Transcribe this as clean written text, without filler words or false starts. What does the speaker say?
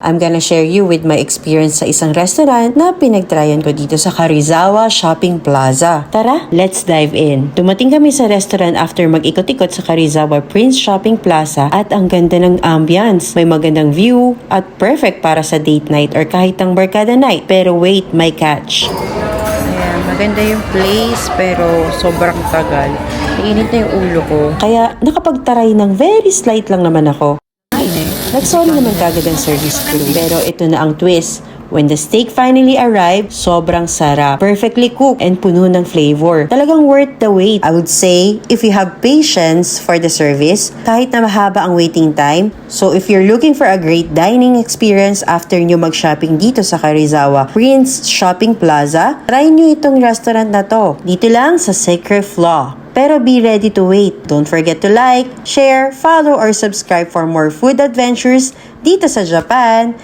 I'm gonna share you with my experience sa isang restaurant na pinagtryan ko dito sa Karizawa Shopping Plaza. Tara, let's dive in. Dumating kami sa restaurant after mag-ikot-ikot sa Karizawa Prince Shopping Plaza at ang ganda ng ambience. May magandang view at perfect para sa date night or kahit ang barkada night. Pero wait, may catch. Ayan, maganda yung place pero sobrang tagal. Iinit na yung ulo ko. Kaya nakapagtaray ng very slight lang naman ako. Nagsorry naman kagad ang service crew. Pero ito na ang twist. When the steak finally arrived, sobrang sarap. Perfectly cooked and puno ng flavor. Talagang worth the wait. I would say, if you have patience for the service, kahit na mahaba ang waiting time. So if you're looking for a great dining experience after nyo mag-shopping dito sa Karizawa Prince Shopping Plaza, try nyo itong restaurant na to. Dito lang sa Secret Flaw. Pero be ready to wait. Don't forget to like, share, follow, or subscribe for more food adventures dito sa Japan.